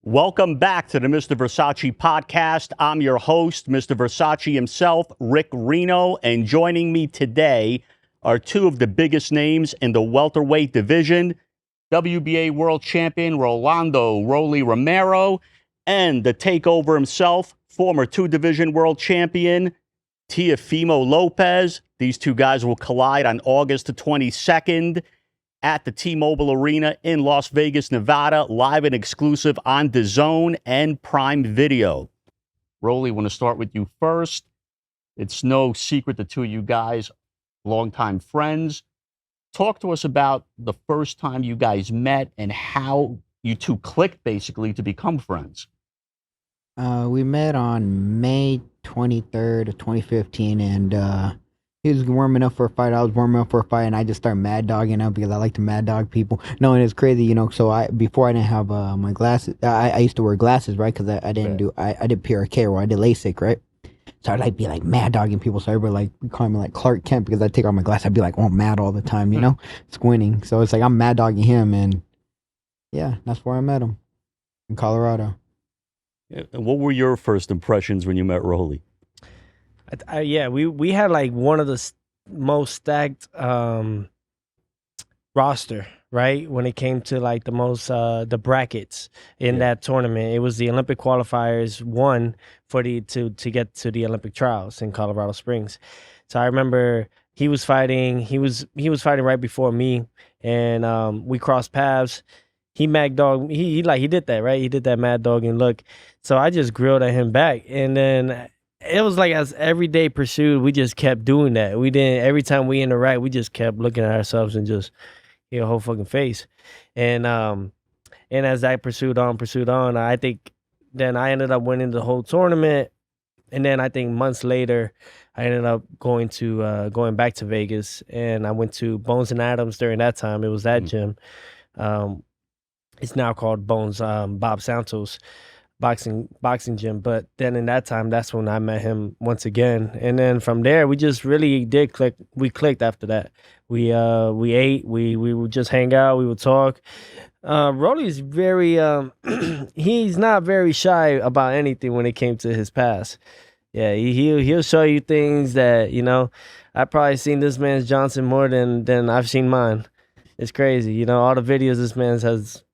Welcome back to the Mr. Verzace Podcast. I'm your host, Mr. Verzace himself, Rick Reno, and joining me today are two of the biggest names in the welterweight division, WBA world champion Rolly Romero, and the takeover himself, former two-division world champion Teofimo Lopez. These two guys will collide on August the 22nd at the T-Mobile Arena in Las Vegas, Nevada, live and exclusive on DAZN and Prime Video. Rolly, I want to start with you first. It's no secret the two of you guys, longtime friends. Talk to us about the first time you guys met and how you two clicked, basically, to become friends. We met on May 23rd of 2015, and he was warming up for a fight. I was warming up for a fight, and I just started mad dogging him because I like to mad dog people. No, and it's crazy, you know. So before I didn't have my glasses. I used to wear glasses, right? Because I didn't do I did PRK or I did LASIK, right? So I'd be like mad dogging people. So everybody call me like Clark Kent because I take off my glasses. I'd be like, oh, mad all the time, you know, squinting. So it's like I'm mad dogging him, and yeah, that's where I met him in Colorado. And what were your first impressions when you met Rolly? We had like one of the most stacked roster, right? When it came to like the most the brackets in that tournament, it was the Olympic qualifiers one for to get to the Olympic trials in Colorado Springs. So I remember he was fighting fighting right before me, and we crossed paths. He mad dog. He did that, right? He did that mad dogging look. So I just grilled at him back, and then it was like as every day pursued, we just kept doing that. We didn't. Every time we interact, we just kept looking at ourselves and just whole fucking face. And as I pursued on, I think then I ended up winning the whole tournament. And then I think months later, I ended up going back to Vegas, and I went to Bones and Adams during that time. It was that gym. It's now called Bones Bob Santos boxing gym. But then in that time, that's when I met him once again. And then from there, we just really did click. We clicked after that. We ate. We would just hang out. We would talk. Rolly's very he's not very shy about anything when it came to his past. Yeah, he'll show you things that, you know, I've probably seen this man's Johnson more than I've seen mine. It's crazy, you know, all the videos this man has.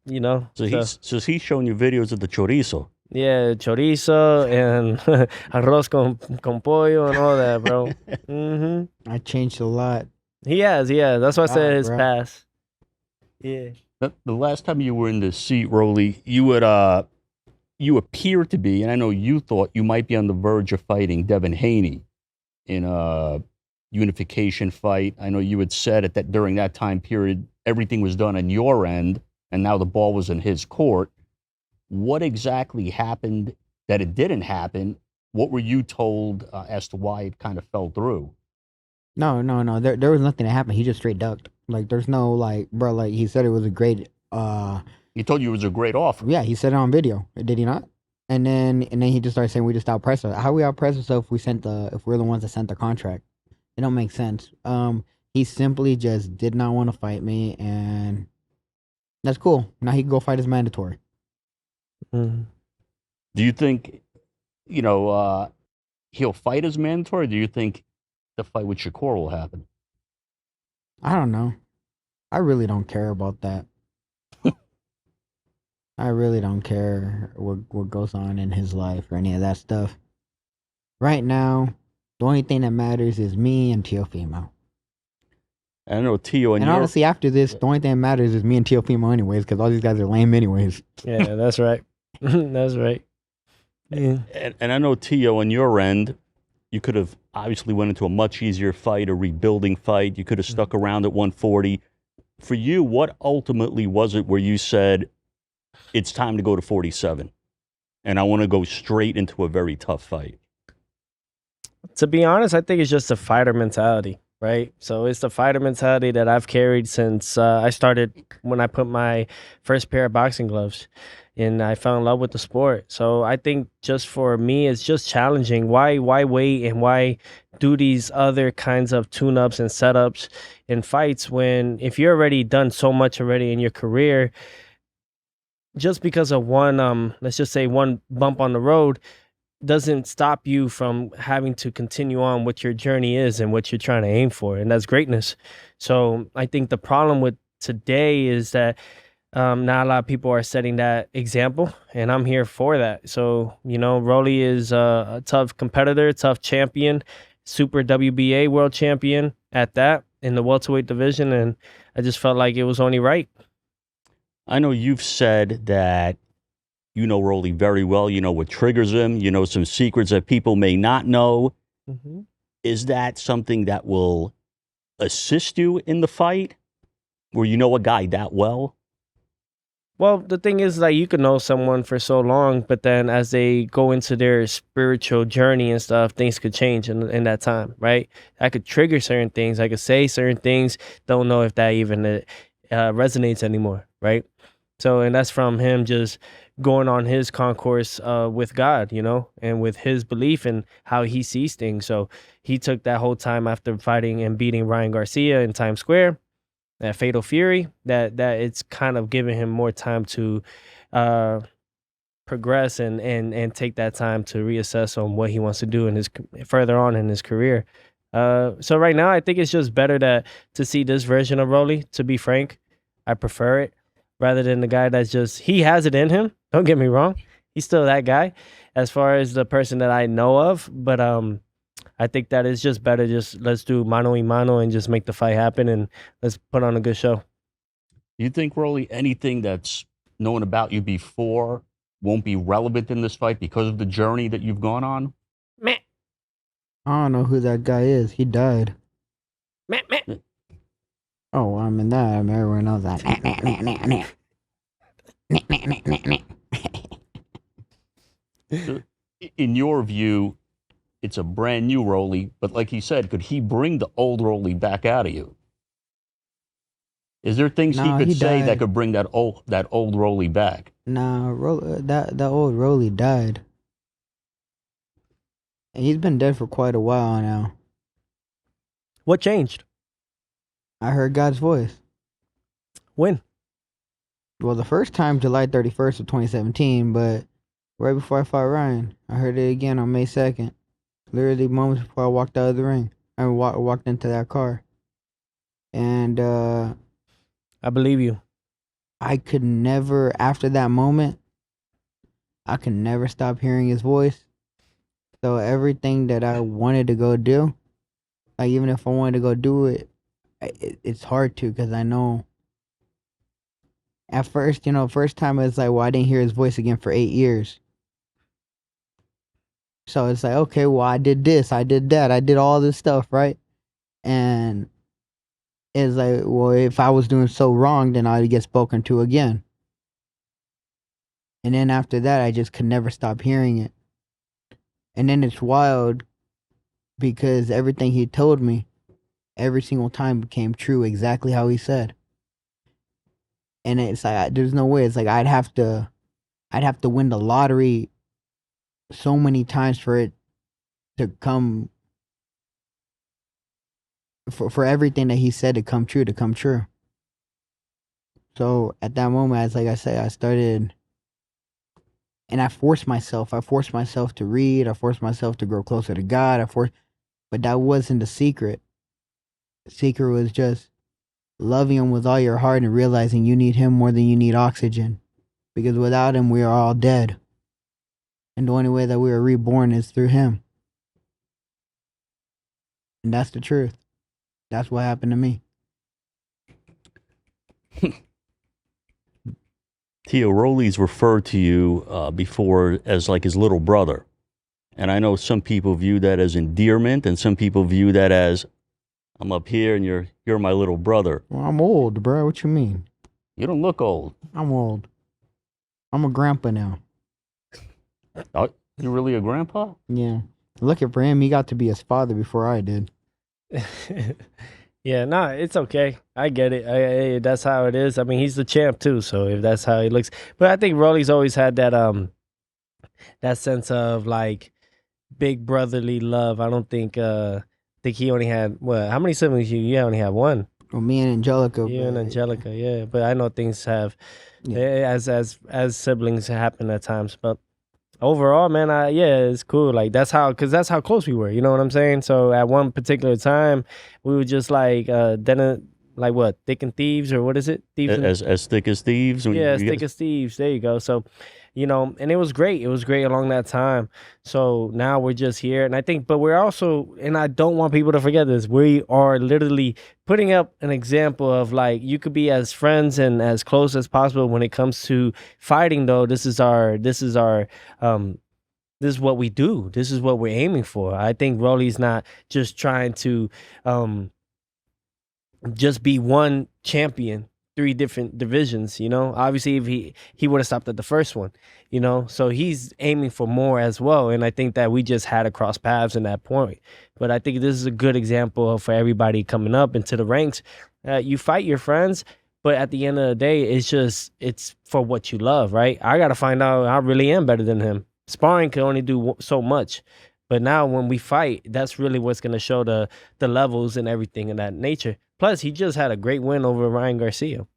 You know, so he's showing you videos of the chorizo. Yeah, chorizo and arroz con pollo and all that, bro. Mm-hmm. I changed a lot. He has. That's why I said his past. Yeah. The last time you were in the seat, Rolly, you appeared to be, and I know you thought you might be on the verge of fighting Devin Haney in a unification fight. I know you had said that during that time period, everything was done on your end, and now the ball was in his court. What exactly happened that it didn't happen? What were you told as to why it kind of fell through? No. There was nothing that happened. He just straight ducked. Like, there's no, like, bro, like, he said it was a great... He told you it was a great offer. Yeah, he said it on video. Did he not? And then he just started saying we just outpressed us. How we outpress ourselves if we're the ones that sent the contract? It don't make sense. He simply just did not want to fight me, and... That's cool. Now he can go fight his mandatory. Mm-hmm. Do you think, he'll fight his mandatory? Or do you think the fight with Shakur will happen? I don't know. I really don't care about that. I really don't care what goes on in his life or any of that stuff. Right now, the only thing that matters is me and Teofimo. I know Teo and honestly, after this, the only thing that matters is me and Teofimo anyways, because all these guys are lame anyways. Yeah, that's right. That's right. Yeah. And I know Teo, on your end, you could have obviously went into a much easier fight, a rebuilding fight. You could have stuck around at 140. For you, what ultimately was it where you said, it's time to go to 47, and I want to go straight into a very tough fight? To be honest, I think it's just a fighter mentality. Right. So it's the fighter mentality that I've carried since I started when I put my first pair of boxing gloves and I fell in love with the sport. So I think just for me, it's just challenging. Why wait and why do these other kinds of tune-ups and setups in fights when if you're already done so much already in your career, just because of one, let's just say one bump on the road, doesn't stop you from having to continue on what your journey is and what you're trying to aim for, and that's greatness. So I think the problem with today is that not a lot of people are setting that example, and I'm here for that. So, Rolly is a tough competitor, tough champion, super WBA world champion at that in the welterweight division, and I just felt like it was only right. I know you've said that you know Rolly very well. You know what triggers him. You know some secrets that people may not know. Mm-hmm. Is that something that will assist you in the fight, where you know a guy that well? Well, the thing is, like, you can know someone for so long, but then as they go into their spiritual journey and stuff, things could change in that time, right? I could trigger certain things. I could say certain things. Don't know if that even resonates anymore, right? So, and that's from him just going on his concourse with God, and with his belief and how he sees things. So he took that whole time after fighting and beating Ryan Garcia in Times Square, that fatal fury, that it's kind of giving him more time to progress and take that time to reassess on what he wants to do in his further on in his career. So right now, I think it's just better to see this version of Rolly. To be frank, I prefer it rather than the guy that's just, he has it in him. Don't get me wrong, he's still that guy as far as the person that I know of. But I think that it's just better. Just let's do mano y mano and just make the fight happen and let's put on a good show. You think, Rolly, anything that's known about you before won't be relevant in this fight because of the journey that you've gone on? Meh. I don't know who that guy is. He died. Meh, meh. Oh, I mean that. I mean, everyone knows that. In your view, it's a brand new Rolly, but like he said, could he bring the old Rolly back out of you? Is there things Nah, he could he say that died. could bring that old Rolly back? Nah, that old Rolly died. And he's been dead for quite a while now. What changed? I heard God's voice. When? Well, the first time, July 31st of 2017, but right before I fought Ryan, I heard it again on May 2nd. Literally moments before I walked out of the ring. I walked into that car. And I believe you. I could never, after that moment, I could never stop hearing his voice. So everything that I wanted to go do, like even if I wanted to go do it, it's hard to, because I know at first, first time it's like, well, I didn't hear his voice again for 8 years. So it's like, okay, well, I did this, I did that, I did all this stuff, right? And it's like, well, if I was doing so wrong, then I'd get spoken to again. And then after that, I just could never stop hearing it. And then it's wild because everything he told me, every single time became true exactly how he said. And it's like, there's no way. It's like I'd have to win the lottery so many times for it to come, for everything that he said to come true. So at that moment, as like I say, I started, and I forced myself to read, I forced myself to grow closer to God, but that wasn't the secret. The secret was just loving him with all your heart and realizing you need him more than you need oxygen. Because without him, we are all dead. And the only way that we are reborn is through him. And that's the truth. That's what happened to me. Tio, Rolly's referred to you before as like his little brother. And I know some people view that as endearment, and some people view that as, I'm up here and you're my little brother. Well, I'm old, bro. What you mean? You don't look old. I'm old. I'm a grandpa now. Oh, you really a grandpa? Yeah. Looking for him, he got to be his father before I did. Yeah, no, it's okay. I get it. That's how it is. I mean, he's the champ too, so if that's how he looks. But I think Rolly's always had that sense of like big brotherly love. I don't think he only had, what, how many siblings you only have one? Well, me and Angelica. You and Angelica, yeah. But I know things have, as siblings happen at times. But overall, man, it's cool. Like that's how close we were. You know what I'm saying? So at one particular time, we were just like like what, thick and thieves, or what is it? Thieves as thick as thieves. Yeah, as thick as thieves. There you go. So, and it was great. It was great along that time. So now we're just here, and I think, but we're also, and I don't want people to forget this. We are literally putting up an example of like you could be as friends and as close as possible when it comes to fighting. Though this is what we do. This is what we're aiming for. I think Rolly's not just trying to just be one champion, 3 different divisions, obviously if he would have stopped at the first one, so he's aiming for more as well. And I think that we just had to cross paths in that point. But I think this is a good example for everybody coming up into the ranks. You fight your friends, but at the end of the day, it's for what you love, right? I got to find out I really am better than him. Sparring can only do so much. But now when we fight, that's really what's going to show the levels and everything of that nature. Plus, he just had a great win over Ryan Garcia.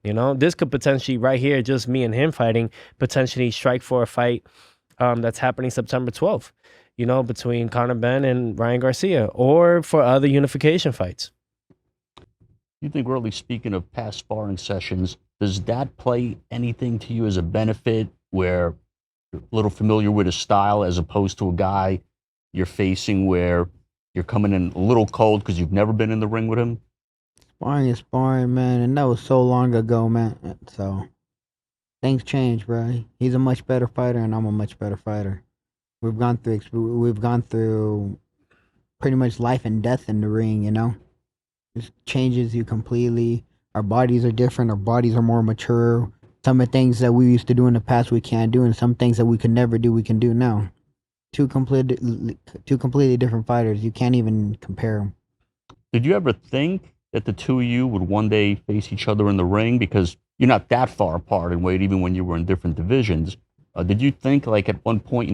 This could potentially, right here, just me and him fighting, potentially strike for a fight that's happening September 12th, between Conor Benn and Ryan Garcia, or for other unification fights. You think, really speaking of past sparring sessions, does that play anything to you as a benefit where you're a little familiar with his style as opposed to a guy you're facing where you're coming in a little cold because you've never been in the ring with him? Sparring is sparring, man, and that was so long ago, man. So things change, bro. He's a much better fighter, and I'm a much better fighter. We've gone through pretty much life and death in the ring, It changes you completely. Our bodies are different. Our bodies are more mature. Some of the things that we used to do in the past we can't do, and some things that we could never do we can do now. Two completely different fighters. You can't even compare them. Did you ever think that the two of you would one day face each other in the ring? Because you're not that far apart in weight, even when you were in different divisions. Did you think, like, at one point,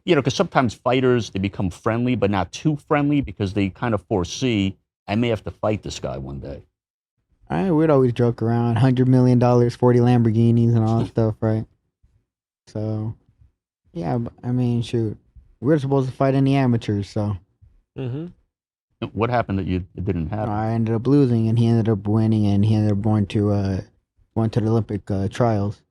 because sometimes fighters, they become friendly, but not too friendly because they kind of foresee, I may have to fight this guy one day. We'd always joke around, $100 million, 40 Lamborghinis and all that stuff, right? So, yeah, I mean, shoot. We're supposed to fight in the amateurs, so. Mm-hmm. What happened that it didn't happen? I ended up losing, and he ended up winning, and he ended up going to the Olympic trials.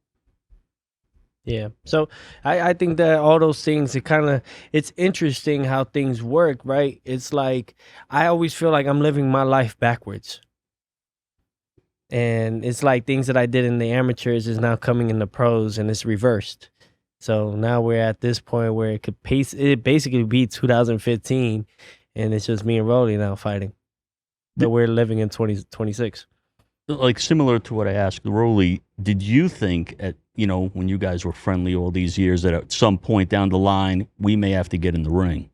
Yeah. So I think that all those things, it's interesting how things work, right? It's like, I always feel like I'm living my life backwards. And it's like things that I did in the amateurs is now coming in the pros, and it's reversed. So now we're at this point where it basically be 2015, and it's just me and Rolly now fighting. But we're living in 2026. Like, similar to what I asked Rolly, did you think when you guys were friendly all these years that at some point down the line we may have to get in the ring?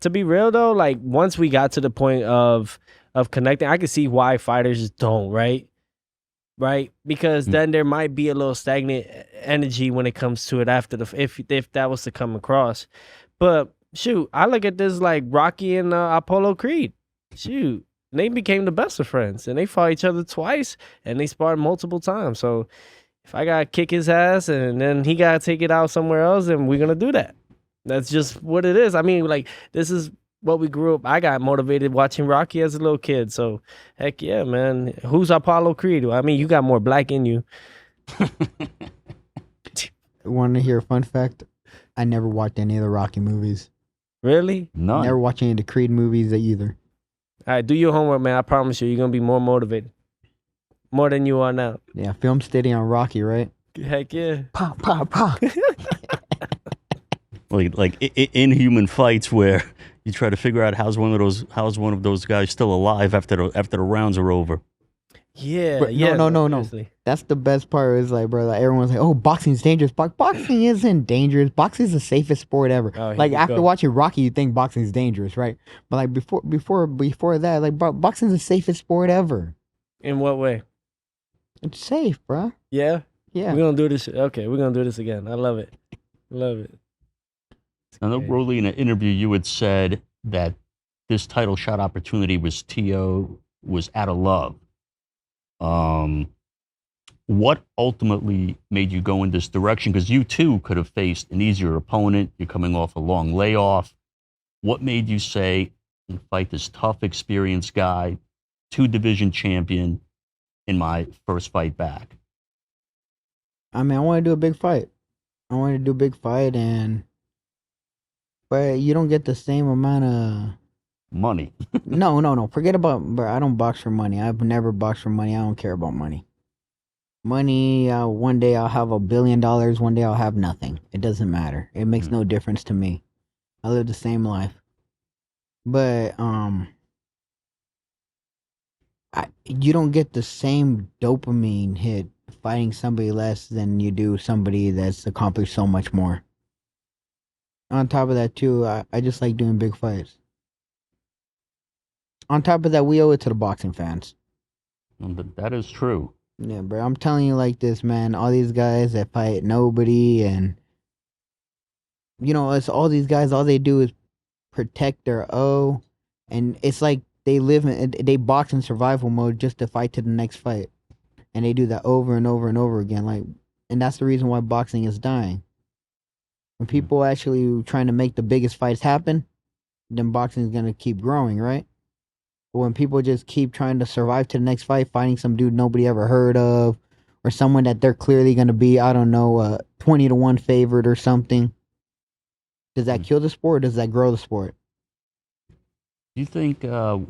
To be real though, like once we got to the point of connecting, I could see why fighters don't, right? Because then there might be a little stagnant energy when it comes to it after if that was to come across. But shoot, I look at this like Rocky and Apollo Creed. Shoot, they became the best of friends, and they fought each other twice, and they sparred multiple times. So if I gotta kick his ass and then he gotta take it out somewhere else, then we're gonna do that. That's just what it is. I mean, like, this is what we grew up. I got motivated watching Rocky as a little kid. So heck yeah, man. Who's Apollo Creed? I mean, you got more black in you. Want to hear a fun fact? I never watched any of the Rocky movies. Really? No. Never watched any of the Creed movies either. All right, do your homework, man. I promise you're going to be more motivated. More than you are now. Yeah, film study on Rocky, right? Heck yeah. Pop, pop, pop. like inhuman fights where you try to figure out how's one of those guys still alive after the rounds are over. Yeah, But yeah. No. That's the best part. Is like, bro, like everyone's like, "Oh, boxing's dangerous." Boxing isn't dangerous. Boxing's the safest sport ever. Oh, like after watching Rocky, you think boxing's dangerous, right? But like before that, like boxing's the safest sport ever. In what way? It's safe, bro. Yeah. Yeah. We're gonna do this. Okay, we're gonna do this again. I love it. Love it. I know, Rolly, in an interview, you had said that this title shot opportunity was out of love. What ultimately made you go in this direction? Because you too could have faced an easier opponent. You're coming off a long layoff. What made you say, and fight this tough, experienced guy, 2-division champion, in my first fight back? I mean, I want to do a big fight. But you don't get the same amount of money. No. Forget about. Bro, I don't box for money. I've never boxed for money. I don't care about money. Money. One day I'll have $1 billion. One day I'll have nothing. It doesn't matter. It makes no difference to me. I live the same life. But you don't get the same dopamine hit fighting somebody less than you do somebody that's accomplished so much more. On top of that, too, I just like doing big fights. On top of that, we owe it to the boxing fans. That is true. Yeah, bro. I'm telling you like this, man. All these guys that fight nobody, and it's all these guys. All they do is protect their O, and it's like they box in survival mode just to fight to the next fight, and they do that over and over and over again. And that's the reason why boxing is dying. When people actually trying to make the biggest fights happen, then boxing is gonna keep growing, right? But when people just keep trying to survive to the next fight, fighting some dude nobody ever heard of, or someone that they're clearly gonna be, 20-1 favorite or something, does that kill the sport or does that grow the sport? Do you think,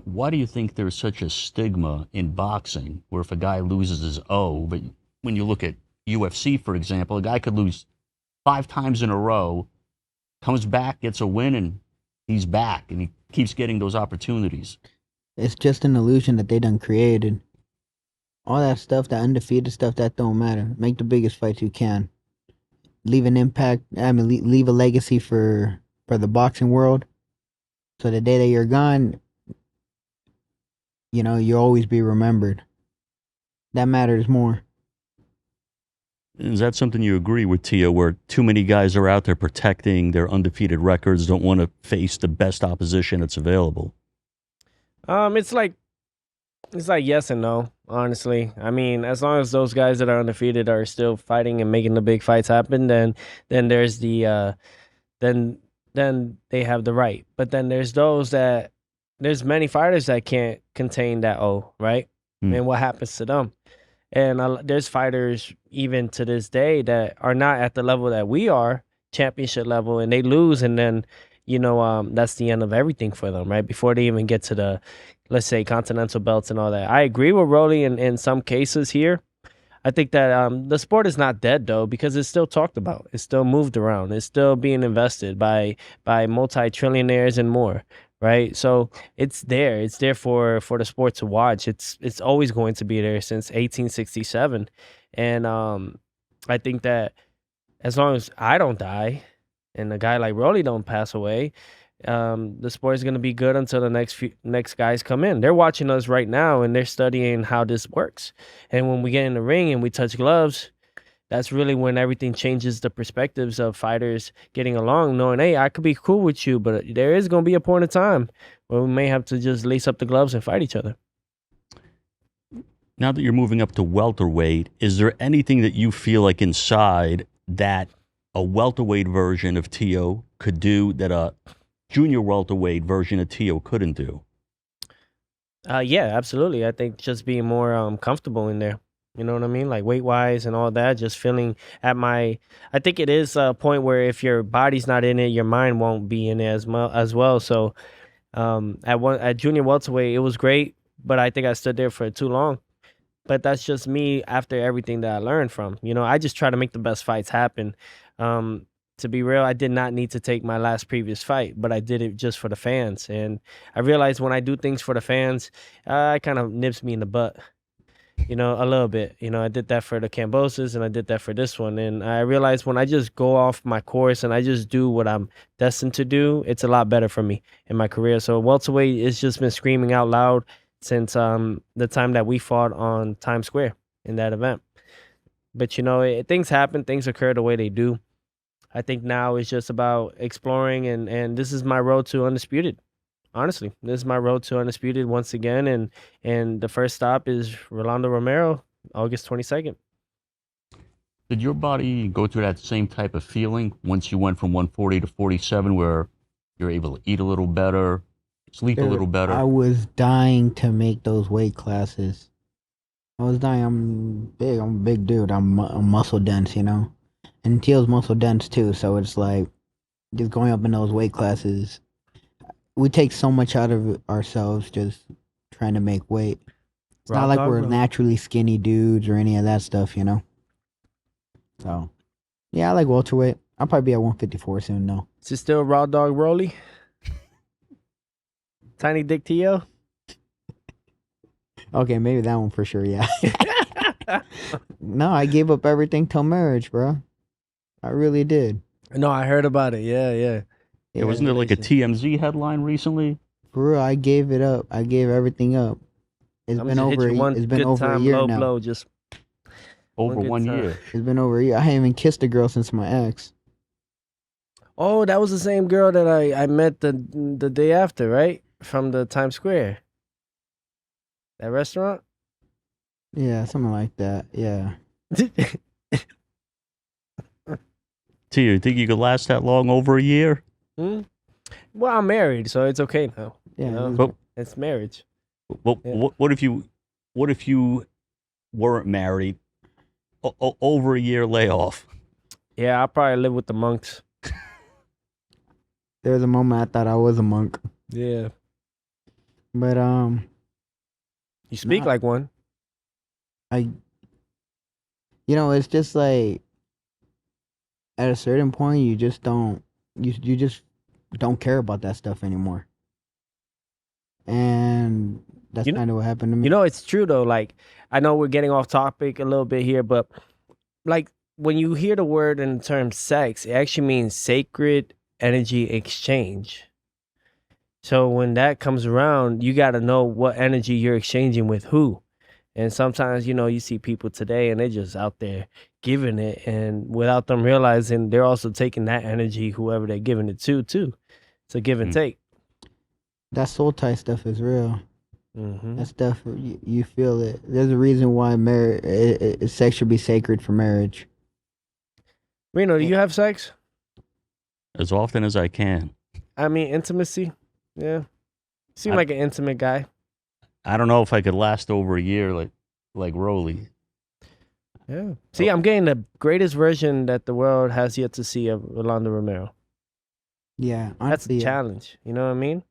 why do you think there's such a stigma in boxing where if a guy loses his O, but when you look at UFC, for example, a guy could lose 5 times in a row, comes back, gets a win, and he's back, and he keeps getting those opportunities. It's just an illusion that they done created. All that stuff, that undefeated stuff, that don't matter. Make the biggest fights you can. Leave an impact, leave a legacy for the boxing world. So the day that you're gone, you'll always be remembered. That matters more. Is that something you agree with, Tio, where too many guys are out there protecting their undefeated records, don't want to face the best opposition that's available? It's like yes and no, honestly. I mean, as long as those guys that are undefeated are still fighting and making the big fights happen, then there's the then they have the right. But then there's many fighters that can't contain that O, right? And what happens to them? And there's fighters even to this day that are not at the level that we are, championship level, and they lose, and then that's the end of everything for them, right? Before they even get to the, let's say, continental belts and all that. I agree with Rolly in some cases here. I think that the sport is not dead, though, because it's still talked about. It's still moved around. It's still being invested by multi-trillionaires and more, right? So it's there. It's there for the sport to watch. It's always going to be there since 1867. And I think that as long as I don't die and a guy like Rolly don't pass away, the sport is going to be good until the next guys come in. They're watching us right now, and they're studying how this works. And when we get in the ring and we touch gloves, that's really when everything changes the perspectives of fighters getting along, knowing, hey, I could be cool with you, but there is going to be a point of time where we may have to just lace up the gloves and fight each other. Now that you're moving up to welterweight, is there anything that you feel like inside that a welterweight version of Tio could do that a junior welterweight version of Tio couldn't do? Yeah, absolutely. I think just being more comfortable in there. You know what I mean? Like weight-wise and all that, just feeling I think it is a point where if your body's not in it, your mind won't be in it as well. So at junior welterweight, it was great, but I think I stood there for too long. But that's just me after everything that I learned from. I just try to make the best fights happen. To be real, I did not need to take my last previous fight, but I did it just for the fans. And I realized when I do things for the fans, it kind of nips me in the butt, a little bit. I did that for the Camboses and I did that for this one. And I realized when I just go off my course and I just do what I'm destined to do, it's a lot better for me in my career. So welterweight has just been screaming out loud since the time that we fought on Times Square in that event. But, things happen, things occur the way they do. I think now it's just about exploring, and this is my road to undisputed. Honestly, this is my road to undisputed once again, and the first stop is Rolando Romero, August 22nd. Did your body go through that same type of feeling once you went from 140 to 47, where you're able to eat a little better, sleep a little better? I was dying to make those weight classes. I was dying. I'm big. I'm a big dude. I'm muscle dense, you know. And Teal's muscle dense too. So it's like just going up in those weight classes. We take so much out of ourselves just trying to make weight. It's not like we're naturally skinny dudes or any of that stuff, you know. So, yeah, I like welterweight. I'll probably be at 154 soon, though. Is it still Raw Dog Rolly? Tiny Dick Teo? Okay, maybe that one for sure, yeah. No, I gave up everything till marriage, bro. I really did. No, I heard about it. Yeah. Yeah, wasn't there like a TMZ headline recently? For real, I gave it up. I gave everything up. It's been over a year now. Blow, just over 1 year. It's been over a year. I haven't even kissed a girl since my ex. Oh, that was the same girl that I met the day after, right? From the Times Square. That restaurant? Yeah, something like that. Yeah. T, you think you could last that long, over a year? Well, I'm married, so it's okay now. Yeah, you know? It's marriage. Well, yeah. What if you weren't married? Over a year layoff. Yeah, I'll probably live with the monks. There was a moment I thought I was a monk. Yeah. But you speak like one. It's just like at a certain point you just don't care about that stuff anymore. And that's kind of what happened to me. You know, it's true though. Like, I know we're getting off topic a little bit here, but like when you hear the word and the term sex, it actually means sacred energy exchange. So when that comes around, you got to know what energy you're exchanging with who. And sometimes, you see people today and they're just out there giving it, and without them realizing, they're also taking that energy, whoever they're giving it to, too. It's a give and take. That soul tie stuff is real. Mm-hmm. That stuff, you feel it. There's a reason why sex should be sacred for marriage. Reno, do you have sex? As often as I can. I mean, intimacy. Yeah. Seem like an intimate guy. I don't know if I could last over a year like Rolly. Yeah. See, I'm getting the greatest version that the world has yet to see of Rolando Romero. Yeah. That's a challenge. You know what I mean?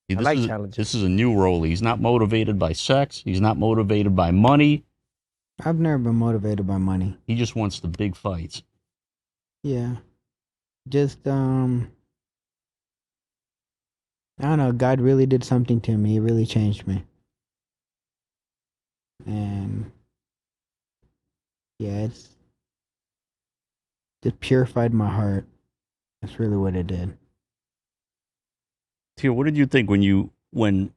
See, I like challenges. This is a new Rolly. He's not motivated by sex. He's not motivated by money. I've never been motivated by money. He just wants the big fights. Yeah. Just, I don't know. God really did something to me. He really changed me. And yeah, it's just purified my heart. That's really what it did. Tia, what did you think when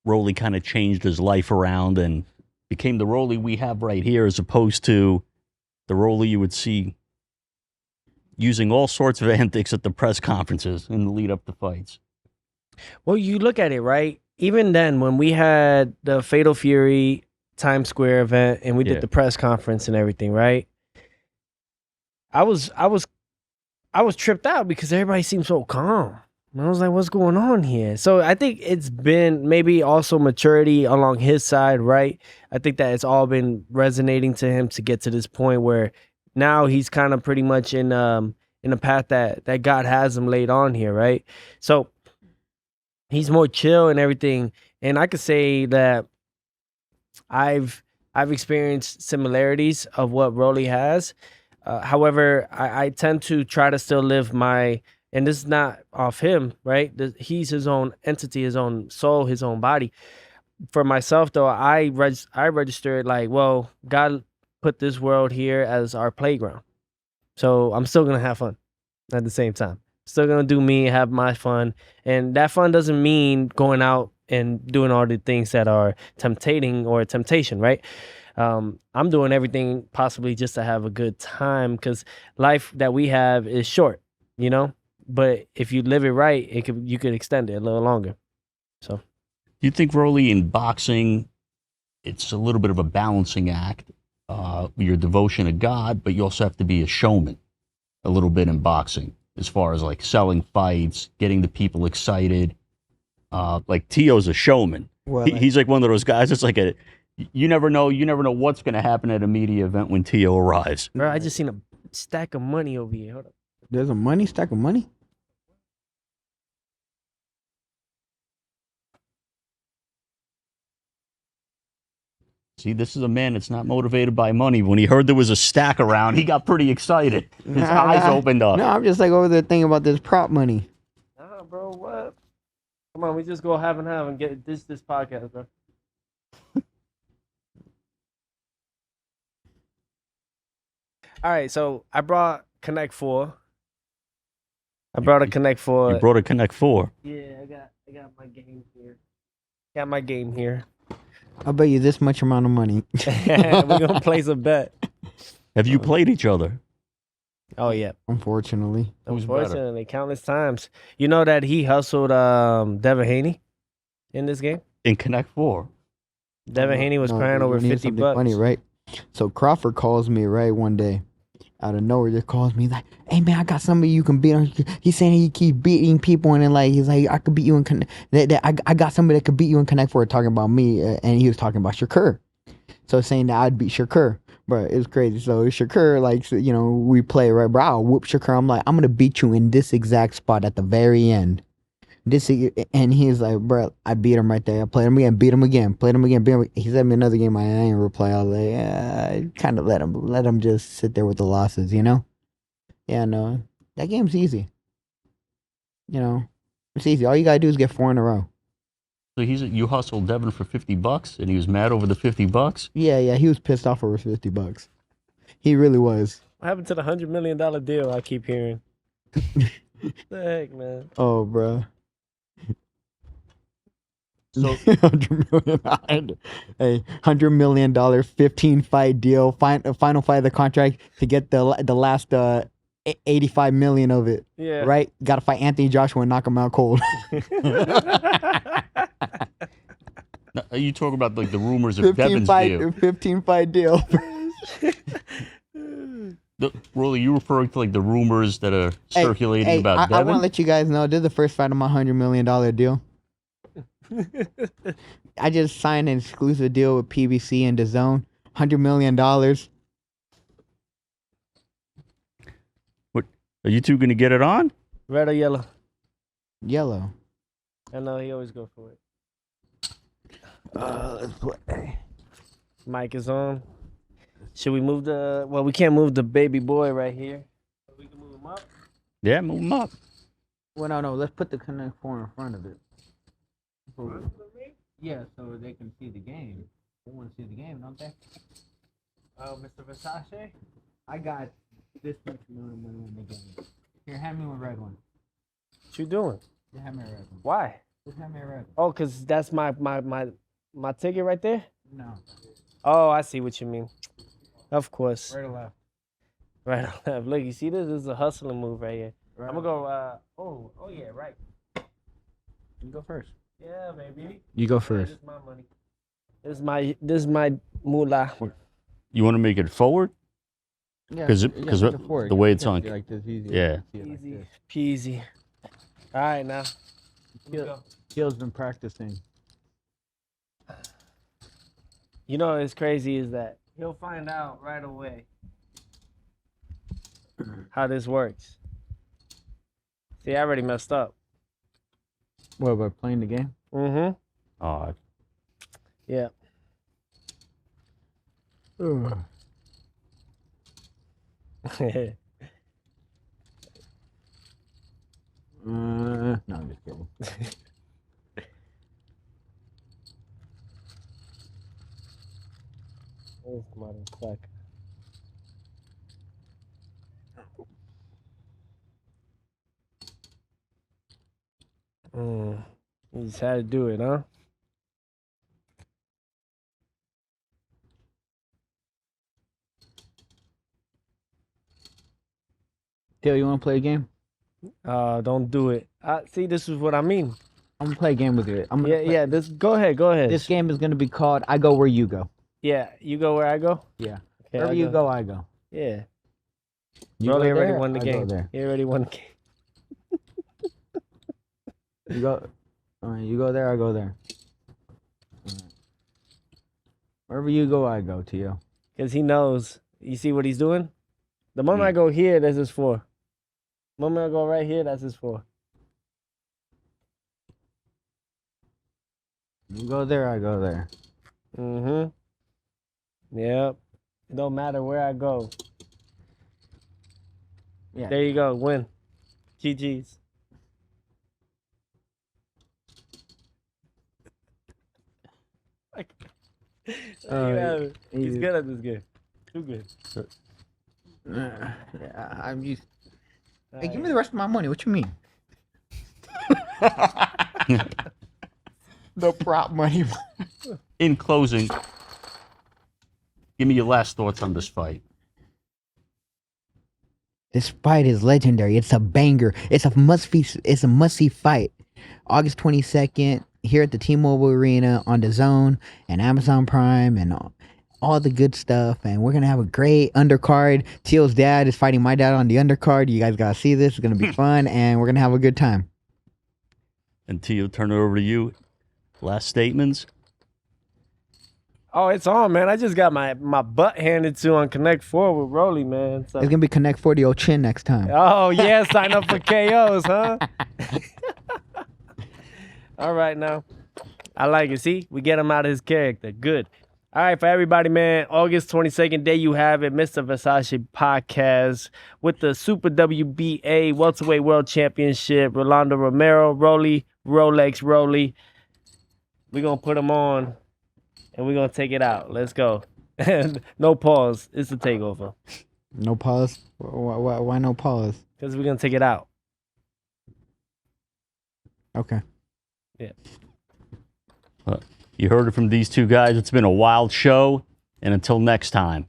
Rolly kind of changed his life around and became the Rolly we have right here, as opposed to the Rolly you would see using all sorts of antics at the press conferences in the lead up to fights? Well, you look at it, right? Even then, when we had the Fatal Fury Times Square event and we did the press conference and everything, right? I was tripped out because everybody seemed so calm. And I was like, what's going on here? So I think it's been maybe also maturity along his side, right? I think that it's all been resonating to him to get to this point where now he's kind of pretty much in a path that God has him laid on here, right? So he's more chill and everything. And I could say that I've experienced similarities of what Rolly has. However, I tend to try to still live my, and this is not off him, right? He's his own entity, his own soul, his own body. For myself, though, I registered like, well, God put this world here as our playground. So I'm still going to have fun at the same time. Still going to do me, have my fun. And that fun doesn't mean going out and doing all the things that are tempting or temptation, right? I'm doing everything possibly just to have a good time, because life that we have is short, you know? but if you live it right, you could extend it a little longer. So, Do you think, Rolly, in boxing, it's a little bit of a balancing act? Your devotion to God, but you also have to be a showman a little bit in boxing, as far as like selling fights, getting the people excited. Like Tio's a showman. Well, He's like one of those guys. It's like you never know what's going to happen at a media event when Tio arrives. bro, I just seen a stack of money over here. Hold up. there's a stack of money. See, this is a man that's not motivated by money. When he heard there was a stack around, he got pretty excited. His eyes opened up. No, I'm just like over there thinking about this prop money. Nah, bro, what? Come on, we just go half and half and get this podcast, bro. All right, so I brought Connect 4. I brought a Connect 4. You brought a Connect 4. Yeah, I got my game here. Got my game here. I'll bet you this much amount of money. We're gonna place a bet. Have you played each other? Oh yeah. Unfortunately. Who's better? Unfortunately, countless times. You know that he hustled Devin Haney in this game? In Connect 4. Devin Haney was crying you over need 50 something bucks. funny, right? So Crawford calls me right one day, out of nowhere. Just calls me like, "Hey man, I got somebody you can beat on." He's saying he keep beating people, and then like he's like, "I could beat you in Connect." I got somebody that could beat you in Connect Four. Talking about me, and he was talking about Shakur. So saying that I'd beat Shakur, but it was crazy. So Shakur, like, so, you know, we play right, bro. I'll whoop Shakur. I'm like, I'm gonna beat you in this exact spot at the very end. And he's like, bro, I beat him right there. I played him again, beat him again, played him again, beat him. He sent me another game. I ain't reply. I was like, yeah, kind of let him just sit there with the losses, you know? Yeah, no, that game's easy. You know, it's easy. All you gotta do is get 4 in a row. So you hustled Devin for $50, and he was mad over the $50. Yeah, he was pissed off over $50. He really was. What happened to the $100 million deal I keep hearing? The heck, man. Oh, bro. So $100 million 15 fight deal, final fight of the contract to get the last 85 million of it. Yeah. Right? Got to fight Anthony Joshua and knock him out cold. now, are you talking about like the rumors of Devin's deal? 15 fight deal. Rolly, you referring to like the rumors that are circulating about I Devin? want to let you guys know this is the first fight of my $100 million deal. I just signed an exclusive deal with PBC and DAZN. $100 million. What, are you two going to get it on? Red or yellow? Yellow. I know he always go for it. Let's play. Mic is on. Should we move we can't move the baby boy right here. We can move him up. Yeah, move him up. Well, no. Let's put the Connect 4 in front of it. Yeah, so they can see the game. They want to see the game, don't they? Oh, Mr. Verzace? I got this much million in the game. Here, hand me a red one. What you doing? Just hand me a red one. Why? Just hand me a red one. Oh, because that's my ticket right there? No. Oh, I see what you mean. Of course. Right or left? Right or left. Look, you see this? This is a hustling move right here. Right. I'm going to go, oh yeah, right. You go first. Yeah, baby. You go Yeah, first. this is my money. This is my moolah. You want to make it forward? Yeah, 'Cause make it forward. the way it's Yeah, on- like this, easy. Yeah. See it like Easy this. peasy. All right, now. Yeah. Go. Kill's been practicing. You know what's crazy is that he'll find out right away how this works. See, I already messed up. What, by playing the game? Mm-hmm. Yeah. No, I'm just kidding. This motherfucker. You just had to do it, huh? Tail, you want to play a game? Don't do it. See, this is what I mean. I'm gonna play a game with you. Go ahead. This game is gonna be called "I Go Where You Go." Yeah, you go where I go. Yeah. Okay, Wherever you go, I go. Yeah. You Rolly go already there, won the I go game. there. He already won the game. You go. All right, you go there, I go there. All right. Wherever you go, I go, Tio. Because he knows. You see what he's doing? The moment I go here, that's his 4. The moment I go right here, that's his 4. You go there, I go there. Mm-hmm. Yep. It don't matter where I go. Yeah. There you go. Win. GG's. He's good at this game. Too good. Yeah, I'm used. Hey, give me the rest of my money. What you mean? The prop money. In closing, give me your last thoughts on this fight. This fight is legendary. It's a banger. It's a must-see fight. August 22nd here at the T-Mobile Arena on the Zone and Amazon Prime and all the good stuff. And we're gonna have a great undercard. Teal's dad is fighting my dad on the undercard. You guys gotta see this. It's gonna be fun, and we're gonna have a good time. And Tio, turn it over to you. Last statements. Oh, it's on, man. I just got my butt handed to on Connect 4 with Rolly, man. So. It's gonna be Connect 40 old chin next time. Oh, yeah. Sign up for KOs, huh? All right, now. I like it. See? We get him out of his character. Good. All right, for everybody, man. August 22nd, there you have it. Mr. Verzace Podcast with the Super WBA Welterweight World Championship. Rolando Romero, Rolly, Rolex, Rolly. We're going to put him on. And we're going to take it out. Let's go. No pause. It's the takeover. No pause? Why no pause? Because we're going to take it out. Okay. Yeah. You heard it from these two guys. It's been a wild show. And until next time.